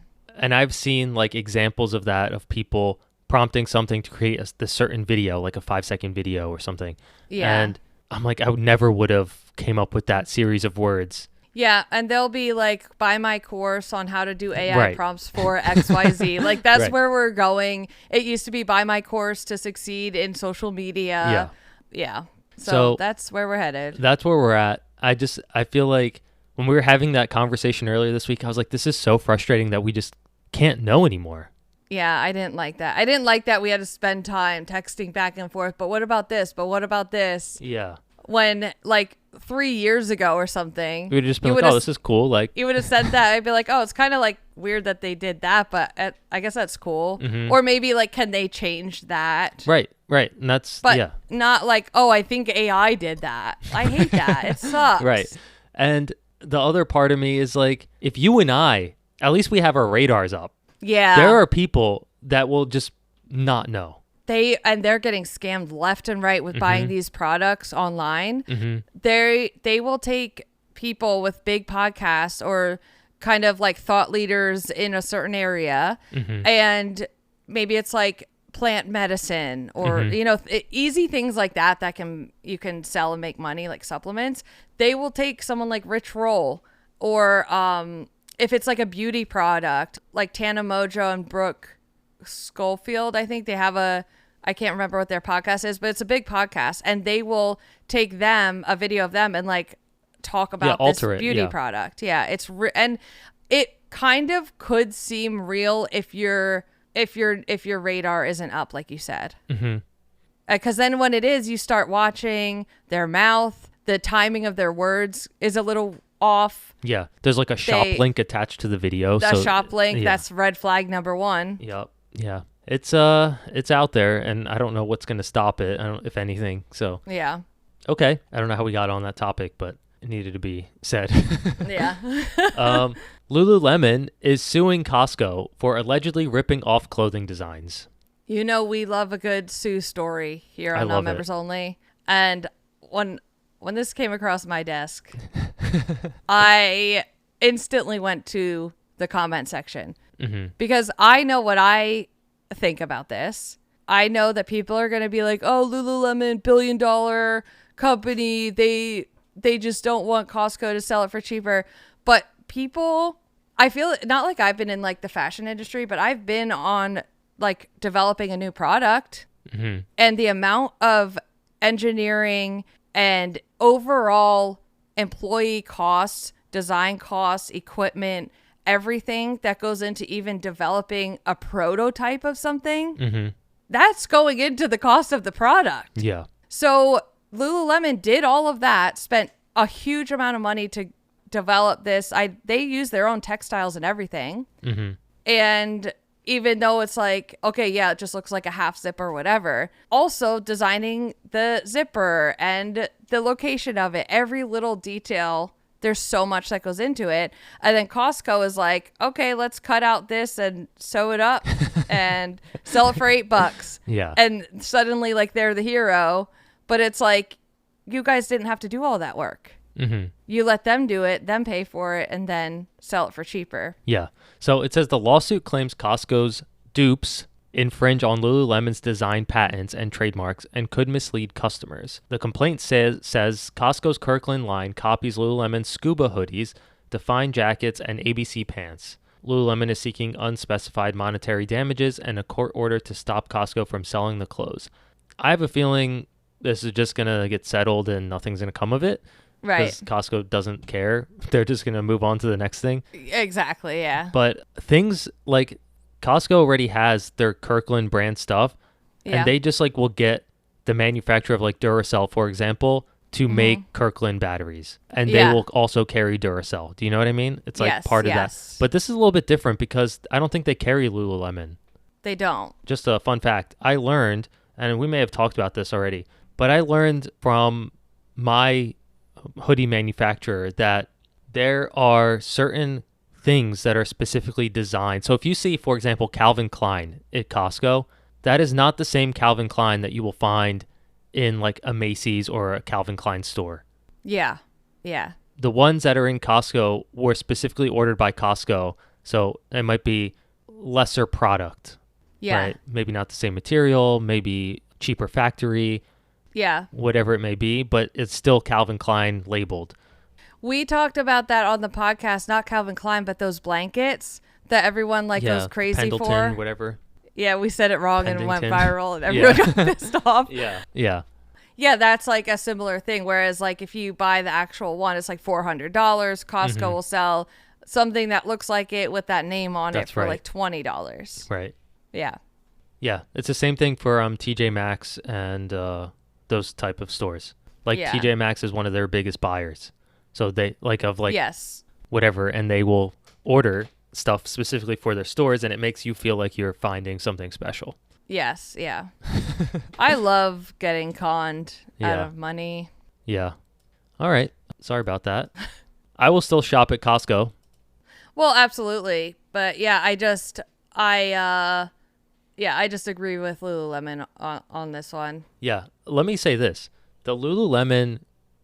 I've seen like examples of that, of people prompting something to create this certain video, like a 5-second video or something. Yeah. And I'm like, I never would have came up with that series of words. Yeah, and they'll be like, buy my course on how to do AI prompts for XYZ. Like, that's where we're going. It used to be buy my course to succeed in social media. Yeah. So that's where we're headed. That's where we're at. I feel like when we were having that conversation earlier this week, I was like, this is so frustrating that we just can't know anymore. Yeah, I didn't like that. I didn't like that we had to spend time texting back and forth. But what about this? But what about this? Yeah. When like 3 years ago or something, we would just be like, oh, this is cool. Like, you would have said that. I'd be like, oh, it's kind of like weird that they did that, but I guess that's cool. Or maybe like, can they change that? Right. And that's, but not like, oh, I think AI did that. I hate that. It sucks. Right. And the other part of me is like, if you and I, at least we have our radars up. Yeah. There are people that will just not know. They're getting scammed left and right with buying these products online. They will take people with big podcasts or kind of like thought leaders in a certain area, and maybe it's like plant medicine or easy things like that you can sell and make money, like supplements. They will take someone like Rich Roll, or if it's like a beauty product like Tana Mojo and Brooke Schofield, I think they have I can't remember what their podcast is, but it's a big podcast, and they will take a video of them and like talk about this beauty product. Yeah, it's and it kind of could seem real if your radar isn't up, like you said. Because then when it is, you start watching their mouth, the timing of their words is a little off. Yeah, there's like a shop link attached to the video. Shop link, that's red flag number 1. Yep. Yeah. It's out there, and I don't know what's going to stop it, if anything. So yeah. Okay. I don't know how we got on that topic, but it needed to be said. Yeah. Lululemon is suing Costco for allegedly ripping off clothing designs. We love a good Sue story here on Non-Members Only. And when this came across my desk, I instantly went to the comment section because I know what I think about this. I know that people are going to be like, oh, Lululemon, $1 billion company. They just don't want Costco to sell it for cheaper. But people, I feel not like I've been in like the fashion industry, but I've been on like developing a new product, and the amount of engineering and overall employee costs, design costs, equipment, everything that goes into even developing a prototype of something, that's going into the cost of the product. Yeah. So Lululemon did all of that, spent a huge amount of money to develop this. They use their own textiles and everything. And even though it's like, okay, yeah, it just looks like a half zip or whatever. Also designing the zipper and the location of it, every little detail there's so much that goes into it. And then Costco is like, okay, let's cut out this and sew it up and sell it for $8. Yeah. And suddenly like they're the hero, but it's like, you guys didn't have to do all that work. Mm-hmm. You let them do it, then pay for it, and then sell it for cheaper. Yeah. So it says the lawsuit claims Costco's dupes infringe on Lululemon's design patents and trademarks and could mislead customers. The complaint says Costco's Kirkland line copies Lululemon's scuba hoodies, Define jackets, and ABC pants. Lululemon is seeking unspecified monetary damages and a court order to stop Costco from selling the clothes. I have a feeling this is just going to get settled and nothing's going to come of it. Right. Because Costco doesn't care. They're just going to move on to the next thing. Exactly, yeah. But things like Costco already has their Kirkland brand stuff, Yeah. and they just like will get the manufacturer of like Duracell, for example, to make Kirkland batteries. And they will also carry Duracell. Do you know what I mean? It's like part of that. But this is a little bit different because I don't think they carry Lululemon. They don't. Just a fun fact. I learned, and we may have talked about this already, but I learned from my hoodie manufacturer that there are certain things that are specifically designed. So if you see, for example, Calvin Klein at Costco, that is not the same Calvin Klein that you will find in like a Macy's or a Calvin Klein store. Yeah. Yeah. The ones that are in Costco were specifically ordered by Costco, so it might be lesser product. Yeah. Right? Maybe not the same material, maybe cheaper factory. Yeah. Whatever it may be, but it's still Calvin Klein labeled. We talked about that on the podcast, not Calvin Klein, but those blankets that everyone like goes crazy Pendleton, for. Whatever. Yeah, we said it wrong and it went Pendington. viral and everyone got pissed off. Yeah. Yeah, that's like a similar thing. Whereas like if you buy the actual one, it's like $400. Costco will sell something that looks like it with that name on it for like $20. Right. Yeah. Yeah. It's the same thing for TJ Maxx and those type of stores. Like TJ Maxx is one of their biggest buyers. So they whatever, and they will order stuff specifically for their stores, and it makes you feel like you're finding something special. Yes, yeah. I love getting conned out of money. Yeah. All right. Sorry about that. I will still shop at Costco. Well, absolutely. But yeah, I just agree with Lululemon on this one. Yeah. Let me say this. The Lululemon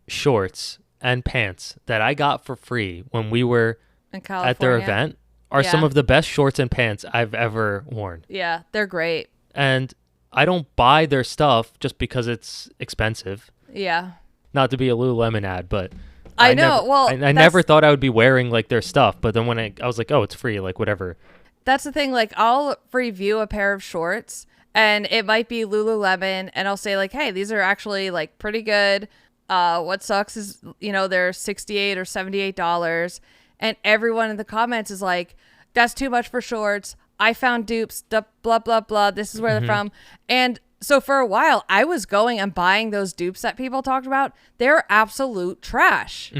shorts and pants that I got for free when we were at their event are some of the best shorts and pants I've ever worn. Yeah, they're great. And I don't buy their stuff just because it's expensive. Yeah. Not to be a Lululemon ad, but I know. I never thought I would be wearing like their stuff, but then when I was like, oh, it's free, like whatever. That's the thing. Like I'll review a pair of shorts and it might be Lululemon and I'll say like, hey, these are actually like pretty good. What sucks is, they're $68 or $78. And everyone in the comments is like, that's too much for shorts. I found dupes, blah, blah, blah. This is where they're from. And so for a while, I was going and buying those dupes that people talked about. They're absolute trash.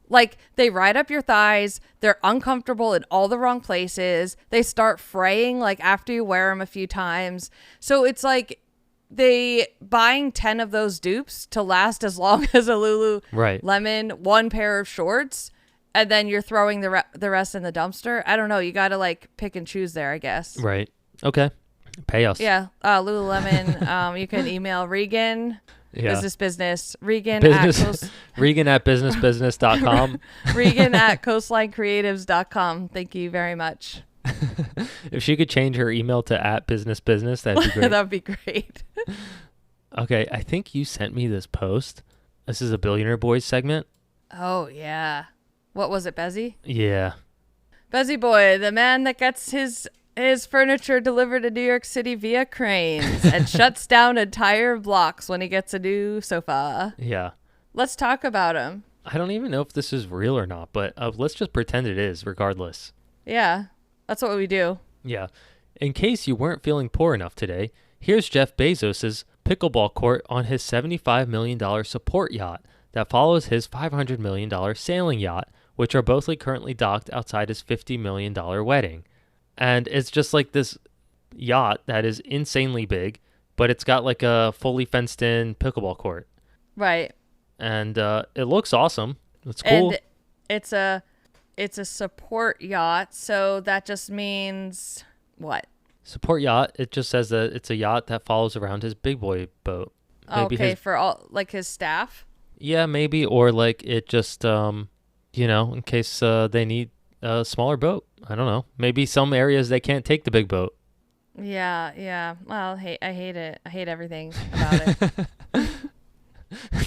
Like, they ride up your thighs. They're uncomfortable in all the wrong places. They start fraying, like, after you wear them a few times. So it's like they buying 10 of those dupes to last as long as a Lululemon one pair of shorts. And then you're throwing the rest in the dumpster. I don't know. You got to like pick and choose there, I guess. Right. Okay. Pay us. Yeah. Lululemon. You can email Regan. Yeah. Business. Regan Regan at businessbusiness.com. Regan at coastlinecreatives.com. Thank you very much. If she could change her email to @businessbusiness, that'd be great. That'd be great. Okay. I think you sent me this post. This is a Billionaire Boys segment. Oh, yeah. What was it, Bezzy? Yeah. Bezzy Boy, the man that gets his furniture delivered to New York City via cranes and shuts down entire blocks when he gets a new sofa. Yeah. Let's talk about him. I don't even know if this is real or not, but let's just pretend it is regardless. Yeah. That's what we do. Yeah. In case you weren't feeling poor enough today, here's Jeff Bezos' pickleball court on his $75 million support yacht that follows his $500 million sailing yacht, which are both currently docked outside his $50 million wedding. And it's just like this yacht that is insanely big, but it's got like a fully fenced in pickleball court. Right. And it looks awesome. It's cool. And It's a support yacht, so that just means what? Support yacht. It just says that it's a yacht that follows around his big boy boat. Maybe Okay, for all like his staff. Yeah, maybe, or like it just in case they need a smaller boat. I don't know. Maybe some areas they can't take the big boat. Yeah, yeah. Well, I hate it. I hate everything about it.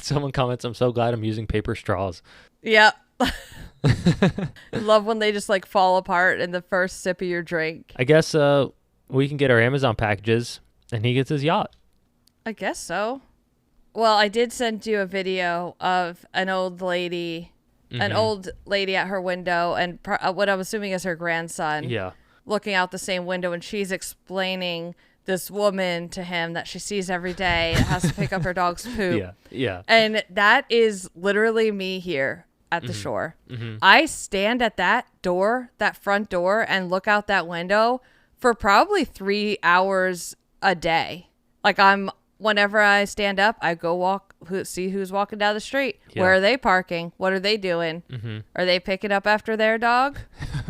Someone comments, "I'm so glad I'm using paper straws." Yep. I love when they just like fall apart in the first sip of your drink. I guess we can get our Amazon packages, and he gets his yacht. I guess so. Well, I did send you a video of an old lady at her window, and what I'm assuming is her grandson. Yeah. Looking out the same window, and she's explaining this woman to him that she sees every day and has to pick up her dog's poop. Yeah. Yeah. And that is literally me here at the shore. Mm-hmm. I stand at that front door, and look out that window for probably 3 hours a day. Like whenever I stand up, I go see who's walking down the street. Yeah. Where are they parking? What are they doing? Mm-hmm. Are they picking up after their dog?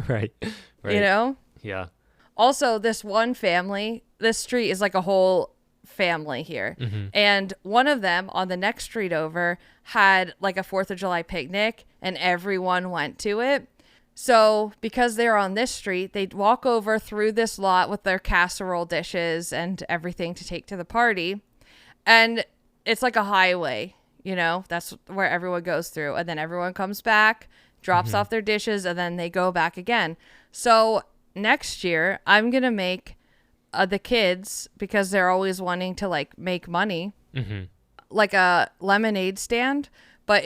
Right. You know? Yeah. Also, this one family, this street is like a whole family here. Mm-hmm. And one of them on the next street over had like a 4th of July picnic, and everyone went to it. So because they're on this street, they'd walk over through this lot with their casserole dishes and everything to take to the party. And it's like a highway, that's where everyone goes through. And then everyone comes back, drops off their dishes, and then they go back again. So next year, I'm going to make the kids, because they're always wanting to like make money, like a lemonade stand. But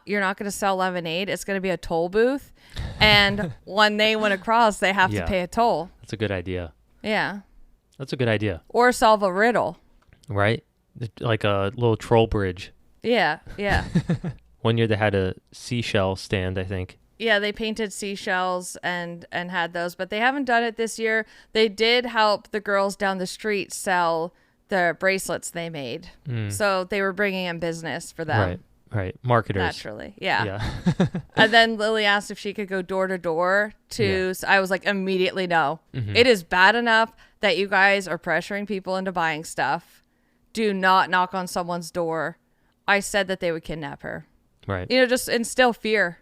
you're not going to sell lemonade. It's going to be a toll booth. And when they went across, they have to pay a toll. That's a good idea. Yeah. That's a good idea. Or solve a riddle. Right? Like a little troll bridge. Yeah, yeah. One year they had a seashell stand, I think. Yeah, they painted seashells and had those, but they haven't done it this year. They did help the girls down the street sell the bracelets they made. So they were bringing in business for them. Right. Marketers. Naturally. Yeah. And then Lily asked if she could go door to door I was like, immediately no. Mm-hmm. It is bad enough that you guys are pressuring people into buying stuff. Do not knock on someone's door. I said that they would kidnap her. Right. Just instill fear.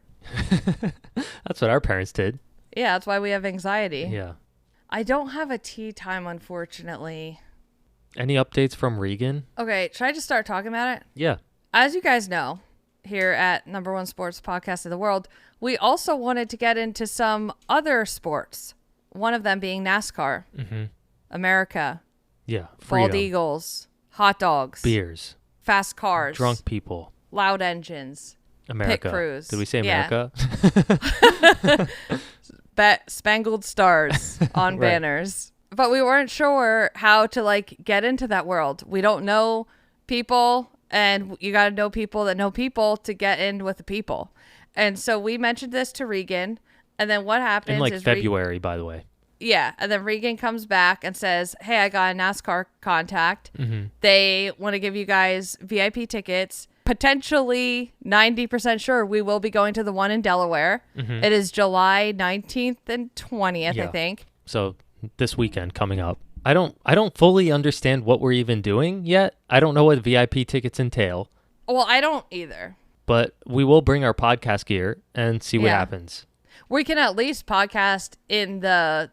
That's what our parents did. Yeah, that's why we have anxiety. Yeah. I don't have a tea time, unfortunately. Any updates from Regan? Okay, should I just start talking about it? Yeah. As you guys know, here at Number One Sports Podcast of the World, we also wanted to get into some other sports. One of them being NASCAR, America, Yeah. bald eagles, hot dogs, beers, fast cars, drunk people, loud engines, America. pit crews. Did we say Yeah. America? Spangled stars on Right. banners. But we weren't sure how to like get into that world. We don't know people, and you got to know people that know people to get in with the people. And so we mentioned this to Regan, and then what happens In like is February, by the way. Yeah, and then Regan comes back and says, hey, I got a NASCAR contact. They want to give you guys VIP tickets. Potentially 90% sure we will be going to the one in Delaware. It is July 19th and 20th, I think. So this weekend coming up. I don't fully understand what we're even doing yet. I don't know what VIP tickets entail. Well, I don't either. But we will bring our podcast gear and see what happens. We can at least podcast in the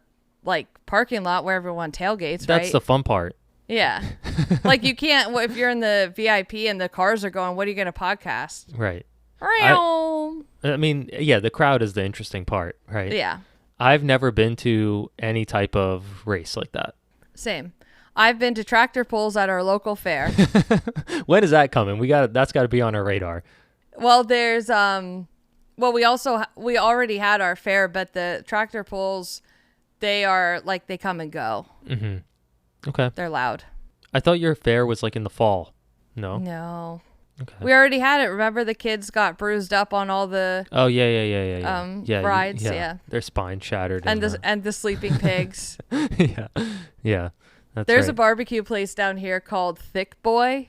parking lot where everyone tailgates, right? That's the fun part. Yeah. Like you can't, if you're in the VIP and the cars are going, what are you going to podcast? Right. I mean, yeah, the crowd is the interesting part, right? Yeah. I've never been to any type of race like that. Same. I've been to tractor pulls at our local fair. When is that coming? That's got to be on our radar. Well, there's we already had our fair, but the tractor pulls, they are they come and go. Okay. They're loud. I thought your fair was in the fall. No. No. Okay. We already had it. Remember the kids got bruised up on all the Oh yeah. rides, yeah. Their spine shattered. and the sleeping pigs. Yeah. There's right. a barbecue place down here called Thick Boy.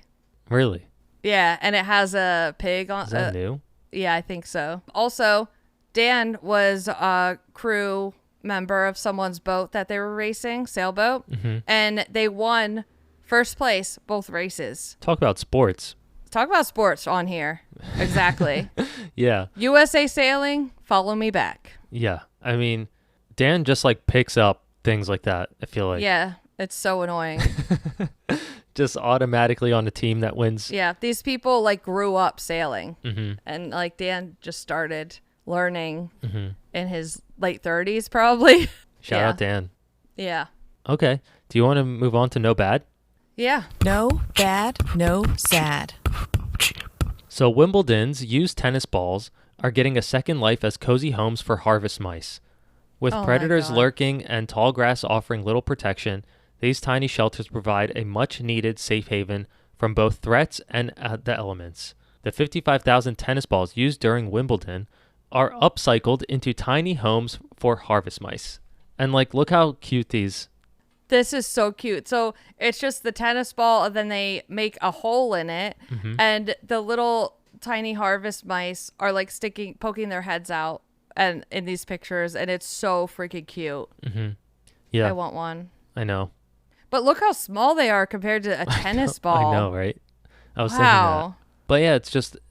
Really? Yeah, and it has a pig on. Is that new? Yeah, I think so. Also, Dan was a crew member of someone's boat that they were racing, sailboat, and they won first place both races. Talk about sports. Talk about sports on here. Exactly. Yeah. USA Sailing, follow me back. Yeah. I mean, Dan just like picks up things like that, I feel like. Yeah, it's so annoying. Just automatically on a team that wins. Yeah, these people like grew up sailing, Mm-hmm. and like Dan just started learning in his late 30s, probably. Shout out Dan. Yeah. Okay. Do you want to move on to No Bad? Yeah. No bad, no sad. So Wimbledon's used tennis balls are getting a second life as cozy homes for harvest mice. With Oh my predators God. lurking and tall grass offering little protection, these tiny shelters provide a much-needed safe haven from both threats and the elements. The 55,000 tennis balls used during Wimbledon are upcycled into tiny homes for harvest mice. And like, look how cute these. This is so cute. So it's just the tennis ball, and then they make a hole in it, and the little tiny harvest mice are like poking their heads out, and in these pictures, and it's so freaking cute. Yeah, I want one. I know. But look how small they are compared to a tennis ball. I know, right? I was thinking that. Wow. But yeah,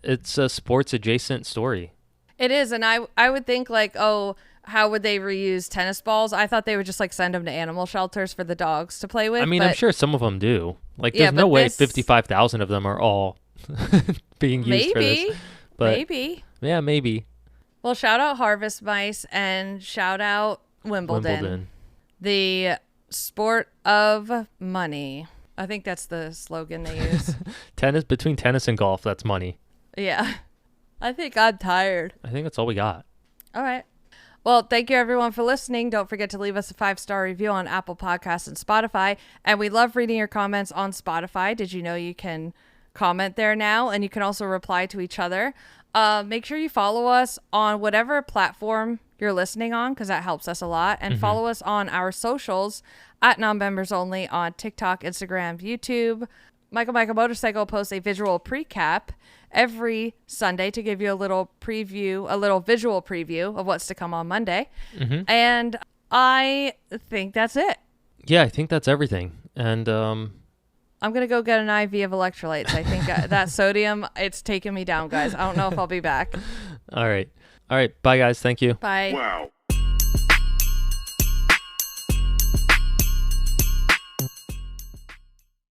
it's a sports adjacent story. It is, and I would think like, oh, how would they reuse tennis balls? I thought they would just like send them to animal shelters for the dogs to play with. I mean, I'm but sure some of them do. Like, Yeah, there's no but way this- 55,000 of them are all being used for maybe, this. But maybe. yeah, maybe. Well, shout out Harvest Mice and shout out Wimbledon. The sport of money. I think that's the slogan they use. Between tennis and golf, that's money. Yeah. I think I'm tired. I think that's all we got. All right. Well, thank you everyone for listening. Don't forget to leave us a 5-star review on Apple Podcasts and Spotify. And we love reading your comments on Spotify. Did you know you can comment there now? And you can also reply to each other. Make sure you follow us on whatever platform you're listening on, because that helps us a lot. And follow us on our socials at Non-Members Only on TikTok, Instagram, YouTube. Michael Motorcycle posts a visual pre-cap every Sunday to give you a little visual preview of what's to come on Monday. And I think that's it. Yeah, I think that's everything. And I'm going to go get an IV of electrolytes. I think that sodium, it's taking me down, guys. I don't know if I'll be back. all right. Bye, guys. Thank you. Bye. Wow.